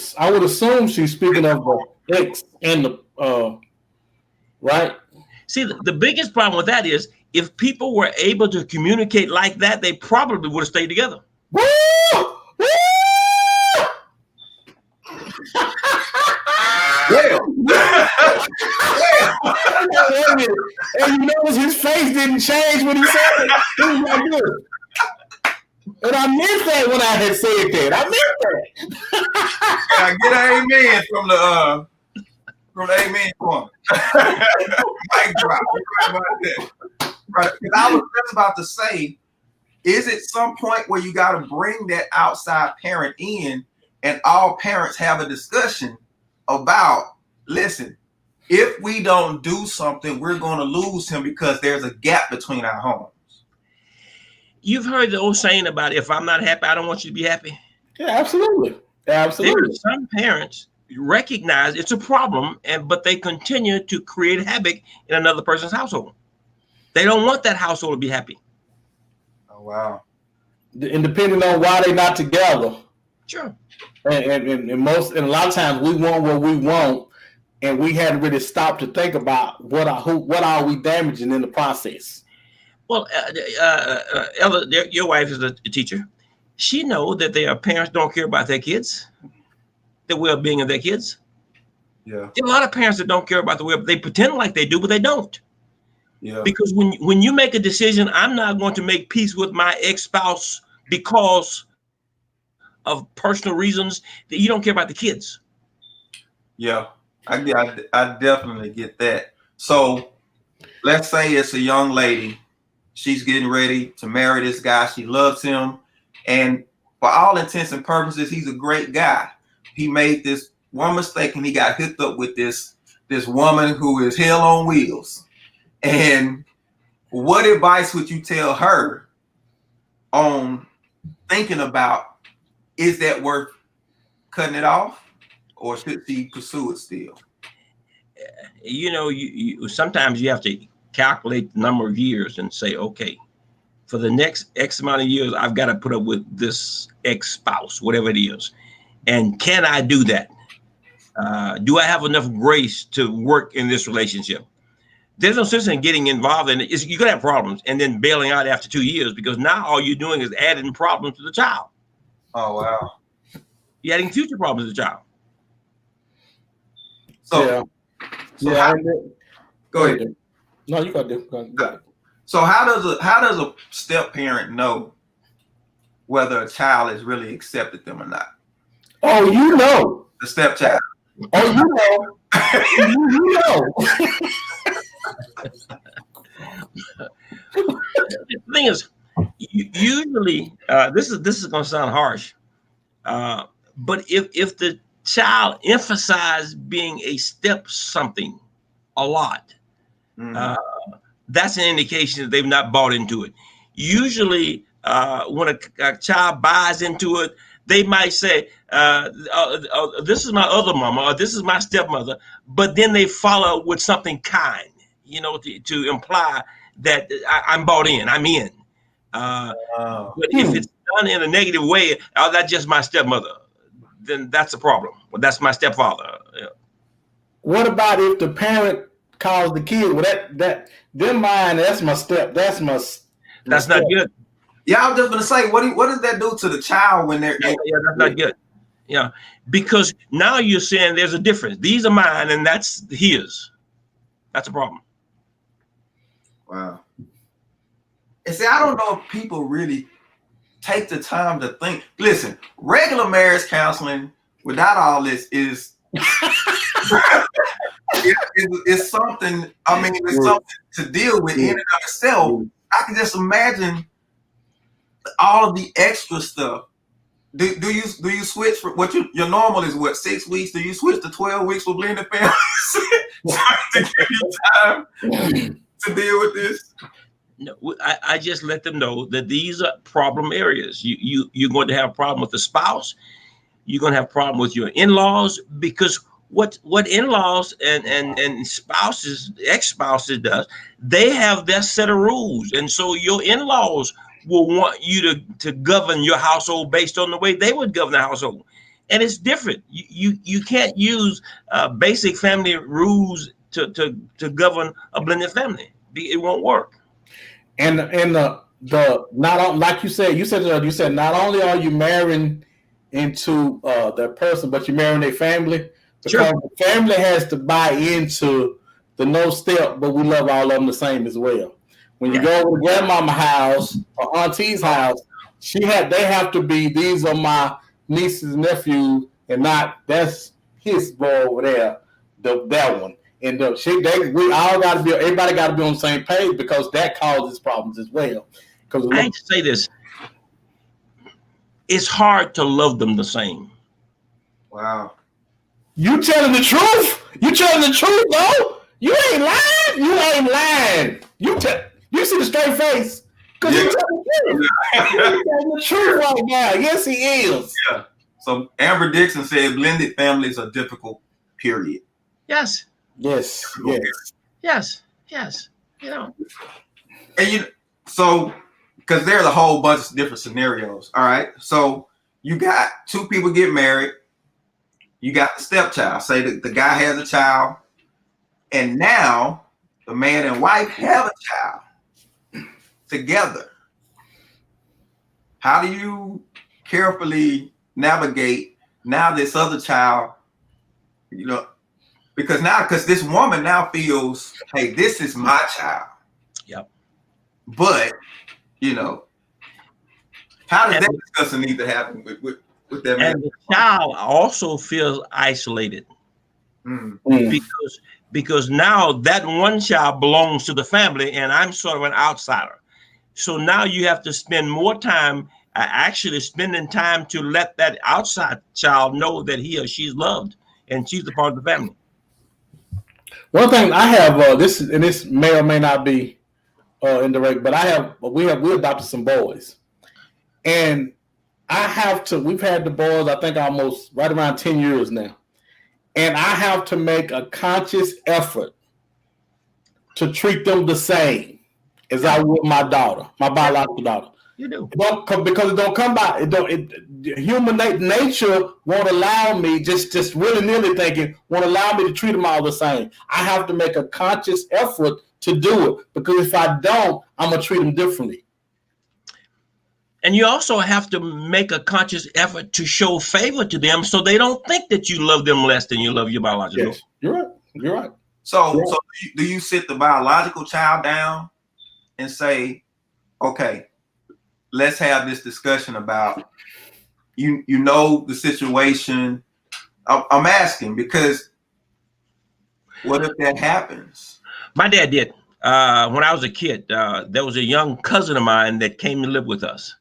B: assume she's speaking of the ex and the right.
C: See, the biggest problem with that is if people were able to communicate like that, they probably would have stayed together.
B: Woo! Woo! And you notice his face didn't change when he said it. He was like this. And I meant that when I had said that. I meant that.
A: I get an amen from the amen corner. Mic drop. Right. I was just about to say, is it some point where you got to bring that outside parent in and all parents have a discussion about, listen, if we don't do something, we're going to lose him because there's a gap between our homes.
C: You've heard the old saying about, if I'm not happy, I don't want you to be happy.
B: Yeah, absolutely. Absolutely.
C: There are some parents recognize it's a problem, but they continue to create havoc in another person's household. They don't want that household to be happy.
A: Oh, wow.
B: And depending on why they're not together.
C: Sure.
B: And a lot of times we want what we want, and we hadn't really stopped to think about what are we damaging in the process.
C: Well, Ella, your wife is a teacher. She knows that their parents don't care about their kids, the well-being of their kids.
A: Yeah.
C: There are a lot of parents that don't care about the well. They pretend like they do, but they don't.
A: Yeah.
C: Because when you make a decision, I'm not going to make peace with my ex-spouse because of personal reasons, that you don't care about the kids.
A: Yeah, I definitely get that. So let's say it's a young lady. She's getting ready to marry this guy. She loves him. And for all intents and purposes, he's a great guy. He made this one mistake and he got hooked up with this woman who is hell on wheels. And what advice would you tell her on thinking about, is that worth cutting it off, or should she pursue it still?
C: You know, you sometimes you have to calculate the number of years and say, okay, for the next X amount of years, I've got to put up with this ex-spouse, whatever it is. And can I do that? Do I have enough grace to work in this relationship? There's no sense in getting involved in it. You're going to have problems and then bailing out after 2 years, because now all you're doing is adding problems to the child.
A: Oh, wow.
C: You're adding future problems to the child.
A: So, go ahead.
B: No, you got to do.
A: So how does a step parent know whether a child has really accepted them or not?
B: Oh, you know.
A: The stepchild.
B: Oh, you know. You know.
C: The thing is, usually, this is going to sound harsh, but if the child emphasizes being a step something a lot, that's an indication that they've not bought into it. Usually, when a child buys into it, they might say, this is my other mama, or this is my stepmother, but then they follow with something kind, to imply that I'm bought in, I'm in. But if it's done in a negative way, that's just my stepmother. then that's a problem. Well, that's my stepfather. Yeah.
B: What about if the parent calls the kid? Well, them mine. That's my step. That's my
C: That's not good.
A: Yeah, I was just gonna say, what does that do to the child when they're?
C: Yeah, that's not good. Yeah, because now you're saying there's a difference. These are mine, and that's his. That's a problem.
A: Wow. And see, I don't know if people really take the time to think. Listen, regular marriage counseling without all this is it's something. I mean, it's something to deal with in and of itself. I can just imagine all of the extra stuff. Do you switch for what your normal is what 6 weeks? Do you switch to 12 weeks for blended families to give you time to deal with this?
C: No, I just let them know that these are problem areas. You're going to have a problem with the spouse. You're going to have a problem with your in-laws, because what in-laws and spouses, ex-spouses does, they have their set of rules. And so your in-laws will want you to govern your household based on the way they would govern the household. And it's different. You can't use basic family rules to govern a blended family. It won't work.
B: And the not on, like you said not only are you marrying into that person, but you're marrying their family, because
C: Sure.
B: the family has to buy into the no step, but we love all of them the same as well. When you go to grandmama's house or auntie's house, they have to be, these are my nieces and nephews, and not that's his boy over there, that one. And we all got to be, everybody got to be on the same page, because that causes problems as well. Because
C: I hate to say this, it's hard to love them the same.
A: Wow.
B: You telling the truth? You telling the truth, though? You ain't lying. You ain't lying. You see the straight face? Because you're telling the truth. You're telling the truth right now. Yes, he is.
A: Yeah. So Amber Dixon said blended families are difficult, period.
C: Yes.
B: Yes.
C: You know.
A: And so because there's a whole bunch of different scenarios. All right. So you got two people get married. You got the stepchild. Say that the guy has a child, and now the man and wife have a child together. How do you carefully navigate now this other child? Because this woman now feels, hey, this is my child.
C: Yep.
A: But how does that discussion need to happen with that man?
C: And the child also feels isolated. Because now that one child belongs to the family, and I'm sort of an outsider. So now you have to spend more time actually spending time to let that outside child know that he or she's loved and she's a part of the family.
B: One thing I have, this may or may not be indirect, but we adopted some boys, and we've had the boys, I think, almost right around 10 years now. And I have to make a conscious effort to treat them the same as I would my daughter, my biological daughter.
C: You do.
B: Because it don't come by. Human nature won't allow me, just willy-nilly thinking, won't allow me to treat them all the same. I have to make a conscious effort to do it, because if I don't, I'm going to treat them differently.
C: And you also have to make a conscious effort to show favor to them, so they don't think that you love them less than you love your biological.
B: Yes, you're right.
A: So do you sit the biological child down and say, okay, let's have this discussion about, the situation. I'm asking because what if that happens?
C: My dad did. When I was a kid, there was a young cousin of mine that came to live with us.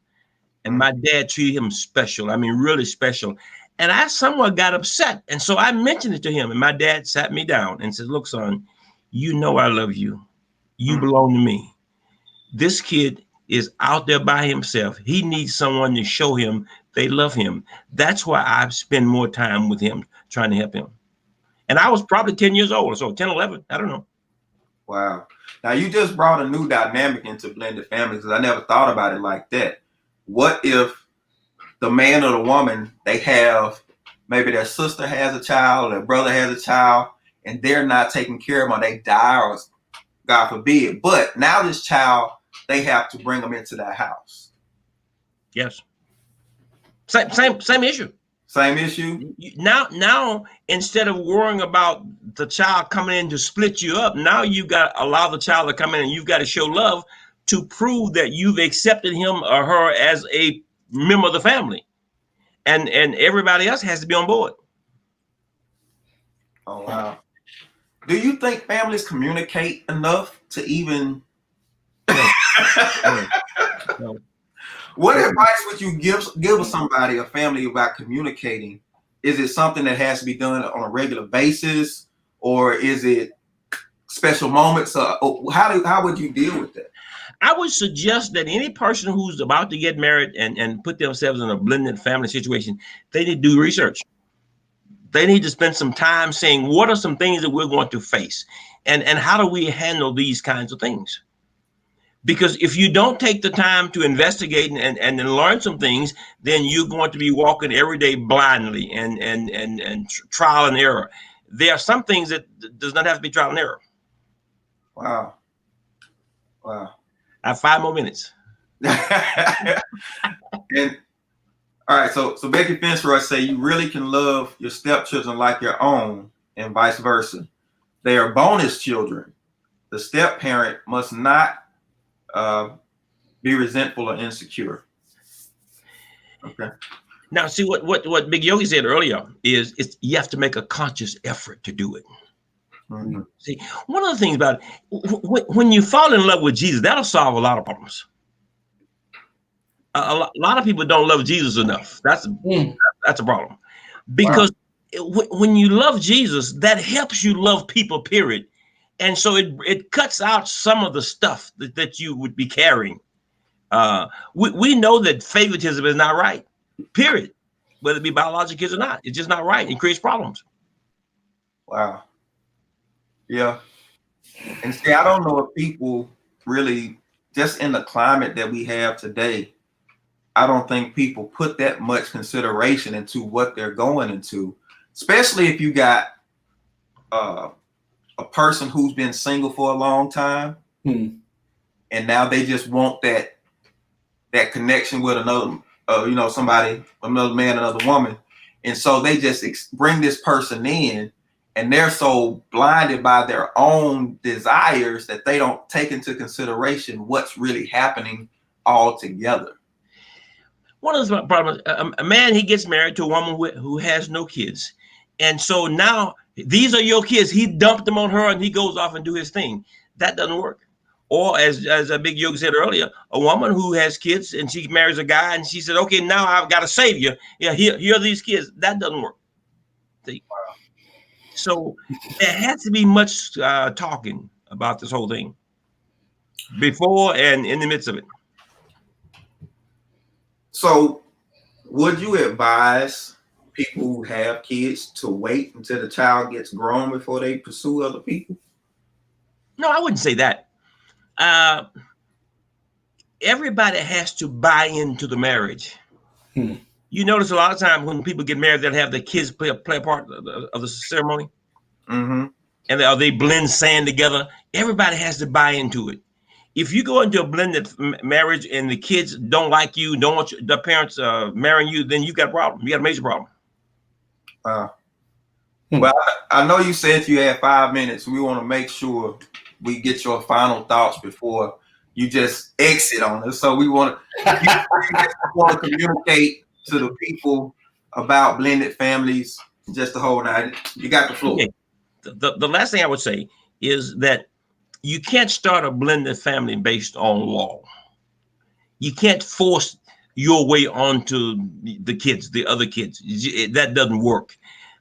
C: And my dad treated him special. I mean, really special. And I somewhat got upset. And so I mentioned it to him. And my dad sat me down and said, look, son, I love you. You belong to me. This kid is out there by himself. He needs someone to show him they love him. That's why I spend more time with him, trying to help him. And I was probably 10 years old, so 10, 11, I don't know.
A: Wow. Now you just brought a new dynamic into blended families, because I never thought about it like that. What if the man or the woman, they have maybe their sister has a child, their brother has a child, and they're not taking care of them, or they die, or God forbid. But now this child, they have to bring them into their house.
C: Yes. Same issue.
A: Same issue.
C: Now, instead of worrying about the child coming in to split you up, now you got to allow the child to come in, and you've got to show love to prove that you've accepted him or her as a member of the family, and everybody else has to be on board.
A: Oh wow! Do you think families communicate enough to even?
C: No.
A: What advice would you give somebody, a family, about communicating? Is it something that has to be done on a regular basis, or is it special moments? How would you deal with that?
C: I would suggest that any person who's about to get married and put themselves in a blended family situation, they need to do research. They need to spend some time saying, what are some things that we're going to face, and how do we handle these kinds of things? Because if you don't take the time to investigate and learn some things, then you're going to be walking every day blindly and trial and error. There are some things that does not have to be trial and error.
A: Wow.
C: I have 5 more minutes.
A: And all right, so Becky Fenceroy say you really can love your stepchildren like your own, and vice versa. They are bonus children. The step parent must not be resentful or insecure. Okay.
C: Now, see what Big Yogi said earlier is you have to make a conscious effort to do it.
A: Mm-hmm.
C: See, one of the things about it, when you fall in love with Jesus, that'll solve a lot of problems. A lot of people don't love Jesus enough. That's a problem, because when you love Jesus, that helps you love people, period. And so it cuts out some of the stuff that you would be carrying. We know that favoritism is not right, period. Whether it be biological kids or not, it's just not right. It creates problems.
A: Wow. Yeah. And see, I don't know if people really, just in the climate that we have today, I don't think people put that much consideration into what they're going into, especially if you got a person who's been single for a long time, and now they just want that connection with another, somebody, another man, another woman, and so they just bring this person in, and they're so blinded by their own desires that they don't take into consideration what's really happening altogether.
C: One of the problems, a man, he gets married to a woman who has no kids, and so now these are your kids. He dumped them on her, and he goes off and do his thing. That doesn't work. Or as a Big Yogi said earlier, a woman who has kids and she marries a guy and she said, okay, now I've got a savior. Yeah, here are these kids. That doesn't work. See? So there has to be much talking about this whole thing before and in the midst of it.
A: So would you advise people who have kids to wait until the child gets grown before they pursue other people?
C: No, I wouldn't say that. Everybody has to buy into the marriage. You notice a lot of times when people get married, they'll have the kids play a part of the ceremony.
A: Mm-hmm.
C: And they blend sand together. Everybody has to buy into it. If you go into a blended marriage and the kids don't like you, don't want the parents marrying you, then you got a problem. You got a major problem.
A: Well, I know you said you had 5 minutes. We want to make sure we get your final thoughts before you just exit on us. So we want to communicate to the people about blended families. Just the whole night. You got the floor.
C: Okay. The last thing I would say is that you can't start a blended family based on law. You can't force your way onto the kids, the other kids. That doesn't work.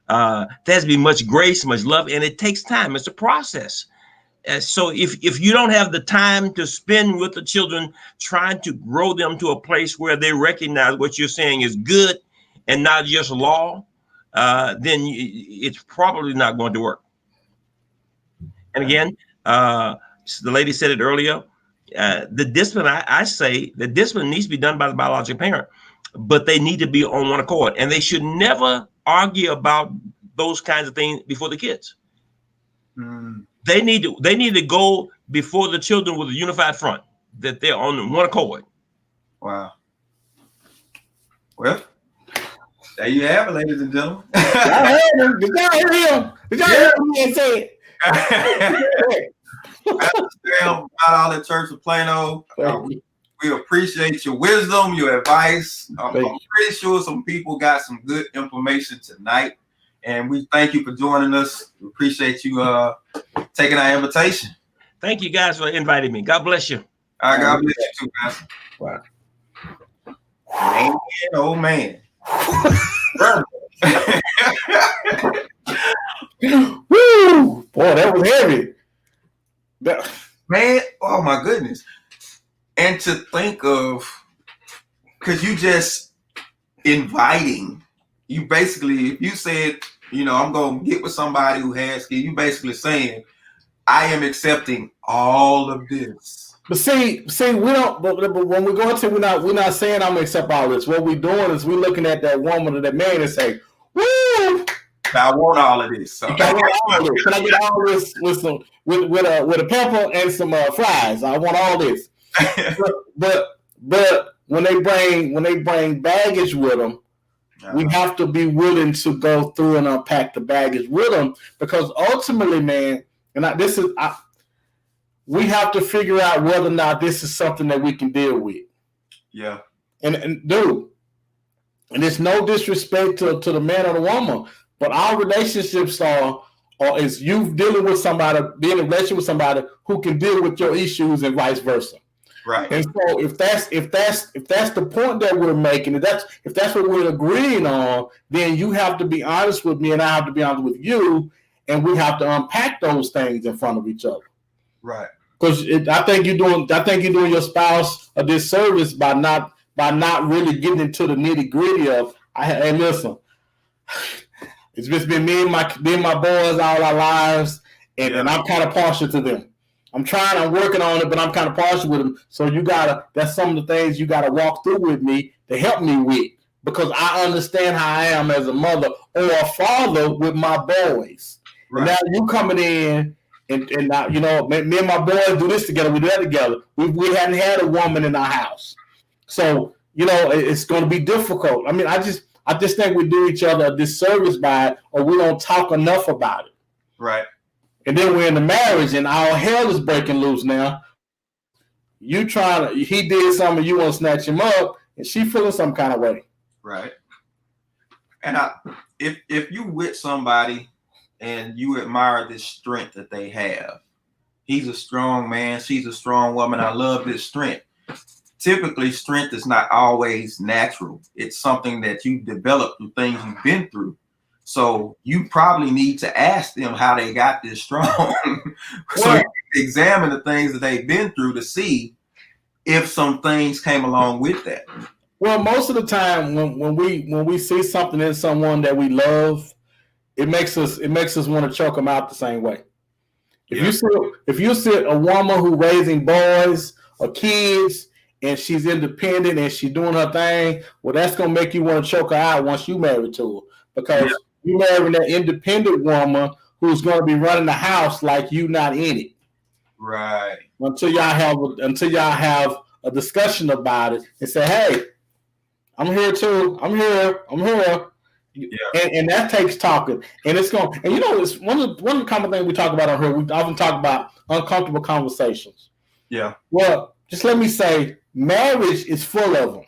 C: There has to be much grace, much love, and it takes time. It's a process. So if you don't have the time to spend with the children, trying to grow them to a place where they recognize what you're saying is good and not just law, then it's probably not going to work. And again, the lady said it earlier, the discipline, I say the discipline needs to be done by the biological parent, but they need to be on one accord, and they should never argue about those kinds of things before the kids. They need to go before the children with a unified front, that they're on one accord.
A: Wow. Well, there you have it, ladies and gentlemen.
B: Y'all heard him. Did y'all hear him? Did y'all hear him and say it?
A: Pastor Sam, out of the Church of Plano. We appreciate your wisdom, your advice. I'm pretty sure some people got some good information tonight. And we thank you for joining us. We appreciate you taking our invitation.
C: Thank you guys for inviting me. God bless you.
A: All right, God bless you too, Pastor.
B: Wow.
A: Man, oh man.
B: Woo! Boy, that was heavy.
A: Man, oh my goodness. And to think of, because you just inviting, you basically, if you said, you know, I'm going to get with somebody who has kids, you basically saying, I am accepting all of this.
B: But see, we don't. But when we go into, we're not saying I'm gonna accept all this. What we're doing is we're looking at that woman or that man and say, "Woo!
A: I want all of this. So.
B: Can I get all this with a pepper and some fries? I want all this." but when they bring baggage with them, we have to be willing to go through and unpack the baggage with them, because ultimately, man, we have to figure out whether or not this is something that we can deal with.
A: Yeah.
B: And dude, and it's no disrespect to the man or the woman, but our relationships is you dealing with somebody, being in a relationship with somebody who can deal with your issues and vice versa.
A: Right.
B: And so if that's the point that we're making, if that's what we're agreeing on, then you have to be honest with me and I have to be honest with you, and we have to unpack those things in front of each other.
A: Right. Because
B: I think you're doing your spouse a disservice by not really getting into the nitty gritty of. Hey, listen, it's just been me and my boys all our lives, and I'm kind of partial to them. I'm working on it, but I'm kind of partial with them. So that's some of the things you gotta walk through with me to help me with, because I understand how I am as a mother or a father with my boys. Right. Now you coming in. And now, you know, me and my boys do this together. We do that together. We hadn't had a woman in our house, so you know it's going to be difficult. I mean, I just think we do each other a disservice by it, or we don't talk enough about it.
A: Right.
B: And then we're in the marriage, and all hell is breaking loose now. He did something, you want to snatch him up, and she feeling some kind of way.
A: Right. And if you with somebody and you admire this strength that they have. He's a strong man. She's a strong woman. I love this strength. Typically, strength is not always natural. It's something that you develop through things you've been through. So you probably need to ask them how they got this strong. So you can examine the things that they've been through to see if some things came along with that.
B: Well, most of the time when we see something in someone that we love, it makes us want to choke them out the same way. If you see a woman who raising boys or kids and she's independent and she's doing her thing, well, that's gonna make you want to choke her out once you marry to her, because you marrying that independent woman who's gonna be running the house like you not in it.
A: Right.
B: Until y'all have a discussion about it and say, hey, I'm here too. I'm here. Yeah. And that takes talking, and it's going. And you know, it's one of the common things we talk about on here. We often talk about uncomfortable conversations.
A: Yeah.
B: Well, just let me say, marriage is full of them.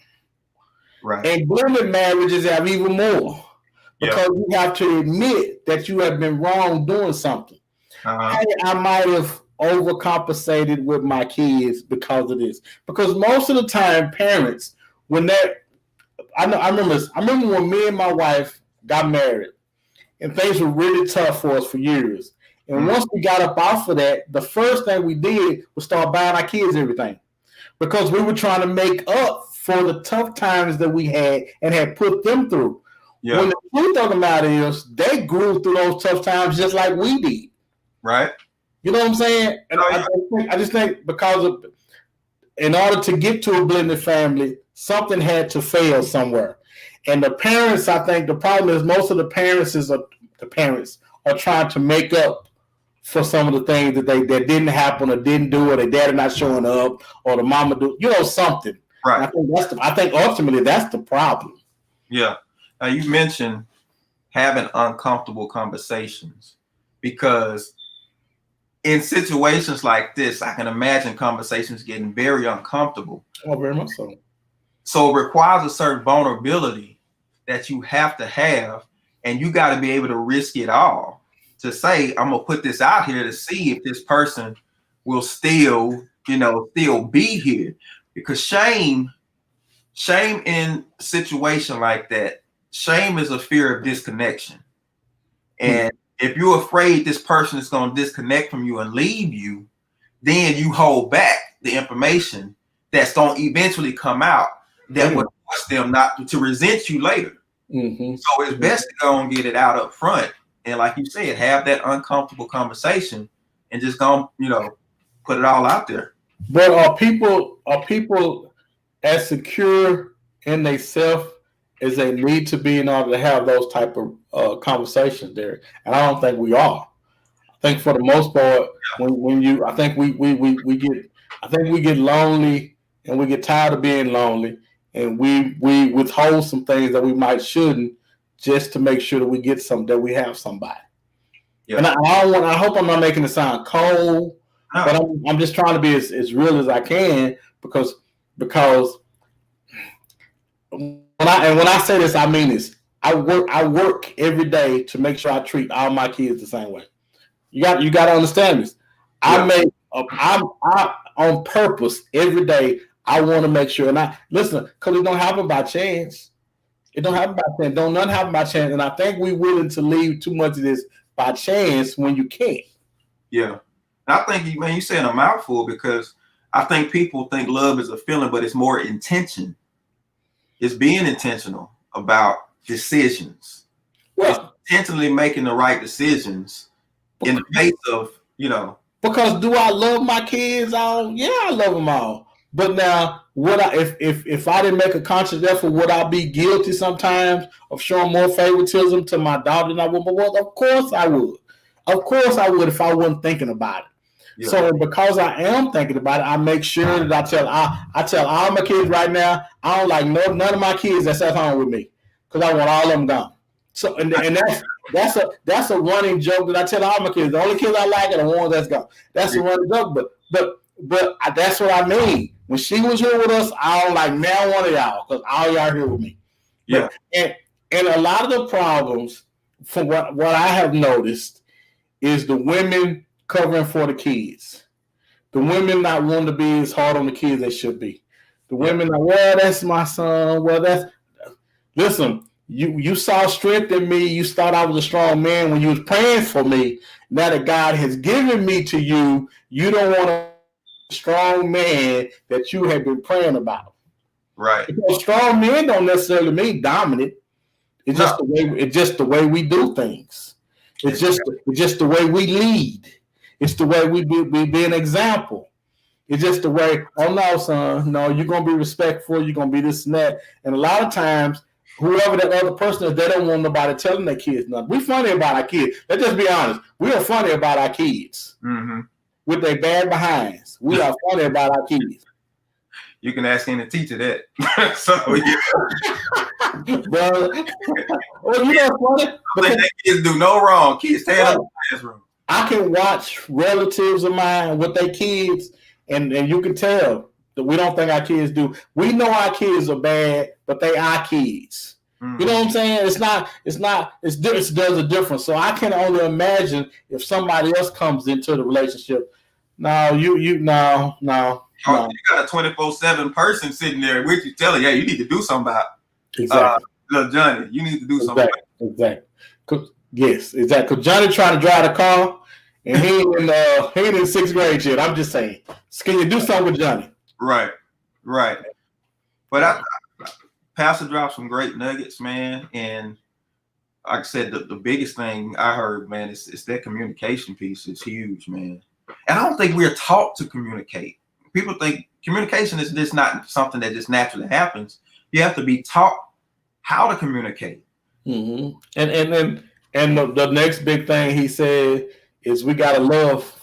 A: Right.
B: And blended marriages have even more, because you have to admit that you have been wrong doing something. Hey, I might have overcompensated with my kids because of this. Because most of the time, parents, I remember when me and my wife got married, and things were really tough for us for years. And once we got up off of that, the first thing we did was start buying our kids everything, because we were trying to make up for the tough times that we had and had put them through. Yeah. When the truth of the matter is, they grew through those tough times just like we did.
A: Right.
B: You know what I'm saying? And I just think in order to get to a blended family, something had to fail somewhere. And the parents, I think the problem is most of the parents are trying to make up for some of the things that that didn't happen or didn't do, or their daddy not showing up, or the mama do, something.
A: Right.
B: I think ultimately that's the problem.
A: Yeah. Now you mentioned having uncomfortable conversations, because in situations like this, I can imagine conversations getting very uncomfortable.
B: Oh, very much so.
A: So it requires a certain vulnerability that you have to have, and you got to be able to risk it all to say, I'm gonna put this out here to see if this person will still be here. Because shame in a situation like that, shame is a fear of disconnection. And if you're afraid this person is going to disconnect from you and leave you, then you hold back the information that's going to eventually come out that would force them not to resent you later. So it's best to go and get it out up front. And like you said, have that uncomfortable conversation and just go, put it all out there.
B: But are people as secure in themselves as they need to be in order to have those type of conversations there? And I don't think we are. I think for the most part, I think we get lonely, and we get tired of being lonely, and we withhold some things that we shouldn't, just to make sure that we have somebody. Yeah. And I hope I'm not making it sound cold, but I'm just trying to be as real as I can, because when I say this, I mean this. I work every day to make sure I treat all my kids the same way. You got to understand this. Yeah. I'm on purpose every day. I want to make sure, and I listen, because it don't happen by chance. It don't happen by chance. Don't nothing happen by chance. And I think we're willing to leave too much of this by chance when you can't.
A: Yeah. I think you saying a mouthful, because I think people think love is a feeling, but it's more intention. It's being intentional about decisions. Well, it's intentionally making the right decisions in the face of,
B: Because do I love my kids all? Yeah, I love them all. But now, if I didn't make a conscious effort, would I be guilty sometimes of showing more favoritism to my daughter than I would my mother? Of course I would. Of course I would if I wasn't thinking about it. Yeah. So because I am thinking about it, I make sure that I tell all my kids right now, I don't like none of my kids that's at home with me, because I want all of them gone. So and that's a running joke that I tell all my kids. The only kids I like are the ones that's gone. That's a running joke, but that's what I mean. When she was here with us, I don't like now one of y'all, because all y'all here with me.
A: Yeah.
B: But, and a lot of the problems, from what I have noticed, is the women covering for the kids. The women not wanting to be as hard on the kids they should be. The women like, well, that's my son. Well, listen, you saw strength in me. You thought I was a strong man when you was praying for me. Now that God has given me to you, you don't want a strong man that you have been praying about.
A: Right.
B: Because strong men don't necessarily mean dominant. It's just the way we do things. It's just the way we lead. It's the way we be an example. It's just the way, oh no, son, no, you're going to be respectful. You're going to be this and that. And a lot of times, whoever that other person is, they don't want nobody telling their kids nothing. We're funny about our kids. Let's just be honest. We are funny about our kids.
A: Mm-hmm.
B: With their bad behinds. We are funny about our kids.
A: You can ask any teacher that. So, yeah.
B: Well, funny.
A: I think that kids do no wrong. Kids stay in the classroom.
B: I can watch relatives of mine with their kids, and you can tell that we don't think our kids do. We know our kids are bad, but they are kids. Mm-hmm. You know what I'm saying? It does a difference. So I can only imagine if somebody else comes into the relationship. No. You got
A: a 24/7 person sitting there with you telling you, hey, you need to do something about it.
B: Exactly.
A: Little Johnny, you need to do something.
B: Exactly. Yes, exactly. Because Johnny trying to drive the car, and he ain't in 6th grade yet. I'm just saying, can you do something with Johnny?
A: Right. But Pastor dropped some great nuggets, man. And like I said, the biggest thing I heard, man, is that communication piece. It's huge, man. And I don't think we're taught to communicate. People think communication is just not something that just naturally happens. You have to be taught how to communicate.
B: Mm-hmm. And the next big thing he said is we gotta love.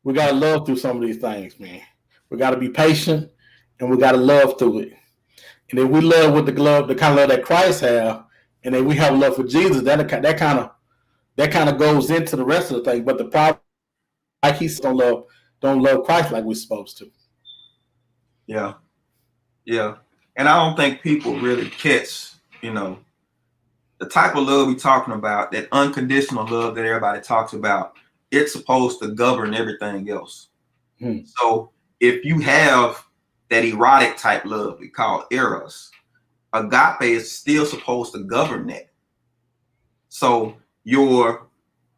B: We gotta love through some of these things, man. We gotta be patient, and we gotta love through it. And if we love with the kind of love that Christ have, and then we have love for Jesus, that kind of goes into the rest of the thing. But the problem, like he said, don't love Christ like we're supposed to.
A: Yeah, yeah. And I don't think people really catch, the type of love we're talking about, that unconditional love that everybody talks about. It's supposed to govern everything else. So if you have that erotic type love we call eros, agape is still supposed to govern that. So your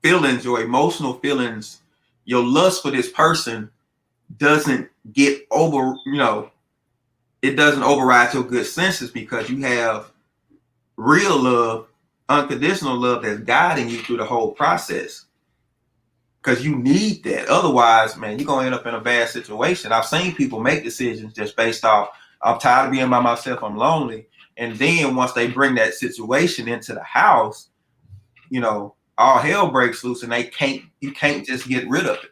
A: feelings, your emotional feelings, your lust for this person doesn't get over, it doesn't override your good senses, because you have real love, unconditional love that's guiding you through the whole process. Because you need that. Otherwise, man, you're going to end up in a bad situation. I've seen people make decisions just based off, I'm tired of being by myself, I'm lonely. And then once they bring that situation into the house, all hell breaks loose, and you can't just get rid of it.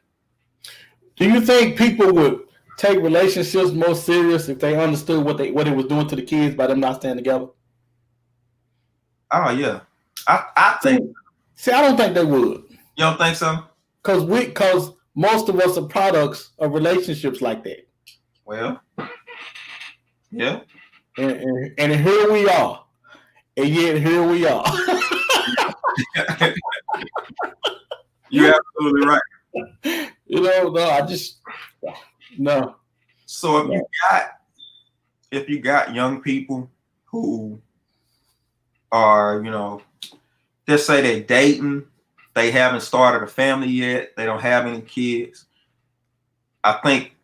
B: Do you think people would take relationships more serious if they understood what it was doing to the kids by them not staying together?
A: Oh yeah. I think.
B: See, I don't think they would.
A: You don't think so?
B: Because most of us are products of relationships like that.
A: Well, yeah.
B: And here we are. And yet here we are.
A: You're absolutely right.
B: No.
A: So if you got young people who are, just say they're dating, they haven't started a family yet, they don't have any kids, I think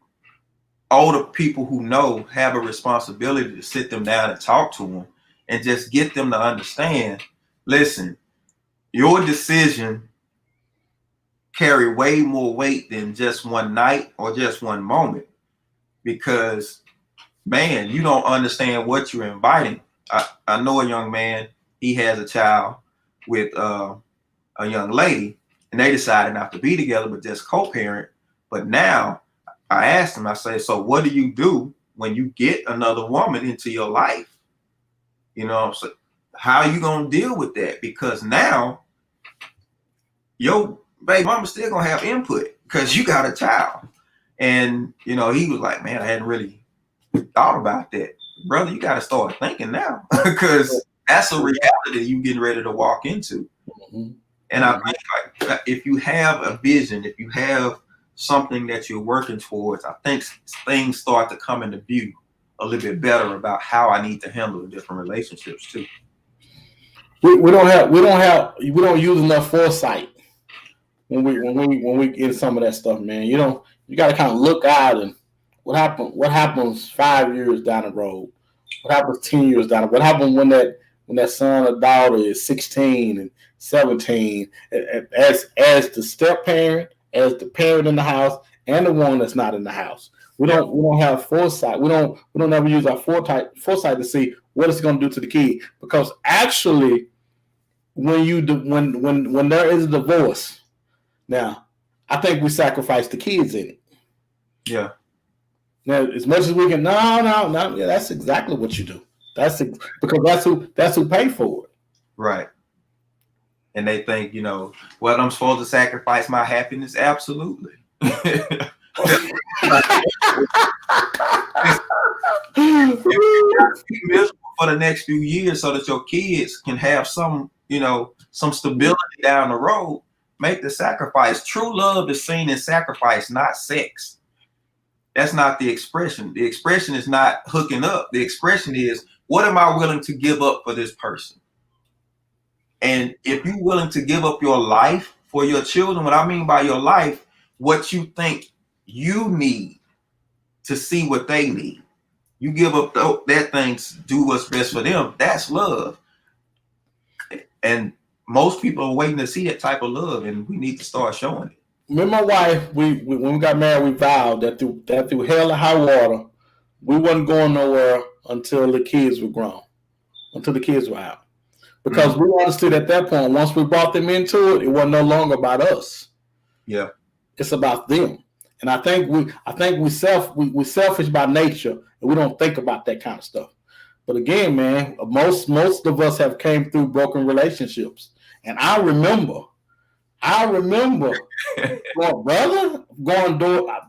A: older people who know have a responsibility to sit them down and talk to them and just get them to understand, listen, your decision carry way more weight than just one night or just one moment, because, man, you don't understand what you're inviting. I know a young man, he has a child with a young lady, and they decided not to be together but just co-parent. But now I asked him, I say, so what do you do when you get another woman into your life? So how are you going to deal with that? Because now your baby mama still going to have input because you got a child. And, he was like, man, I hadn't really thought about that. Brother, you got to start thinking now, because that's a reality you getting ready to walk into. Mm-hmm. And I think if you have a vision, if you have something that you're working towards, I think things start to come into view a little bit better about how I need to handle the different relationships too.
B: We don't use enough foresight when we get some of that stuff, man. You got to kind of look out and what happens 5 years down the road, what happens 10 years down the road, what happens when that son or daughter is 16 and 17, as the step parent, as the parent in the house, and the one that's not in the house. We don't have foresight. We don't ever use our foresight to see what it's going to do to the kid. Because actually, when there is a divorce, now I think we sacrifice the kids in it.
A: Yeah.
B: Now, as much as we can, no. Yeah, that's exactly what you do. Because that's who paid for it.
A: Right. And they think, well, I'm supposed to sacrifice my happiness. Absolutely. Be miserable for the next few years so that your kids can have some stability down the road. Make the sacrifice. True love is seen in sacrifice, not sex. That's not the expression. The expression is not hooking up. The expression is, what am I willing to give up for this person? And if you're willing to give up your life for your children, what I mean by your life, what you think you need to see what they need. You give up that thing to do what's best for them. That's love. And most people are waiting to see that type of love, and we need to start showing it.
B: Me and my wife, when we got married, we vowed that through hell and high water, we wasn't going nowhere until the kids were grown. until the kids were out. Because we understood at that point, once we brought them into it, it was no longer about us.
A: Yeah.
B: It's about them. And I think we selfish by nature, and we don't think about that kind of stuff. But again, man, most of us have came through broken relationships. And I remember, well, brother,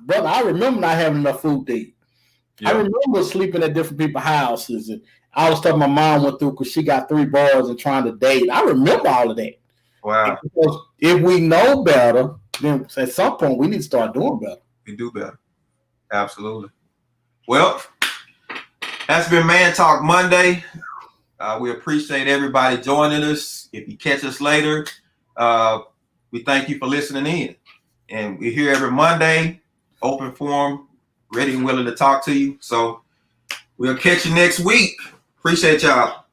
B: I remember not having enough food to eat. Yeah. I remember sleeping at different people's houses, and all the stuff my mom went through because she got 3 boys and trying to date. I remember all of that.
A: Wow.
B: Because if we know better, then at some point we need to start doing better.
A: We do better. Absolutely. Well, that's been Man Talk Monday. We appreciate everybody joining us. If you catch us later, we thank you for listening in. And we're here every Monday, open forum, ready and willing to talk to you. So we'll catch you next week. Appreciate y'all.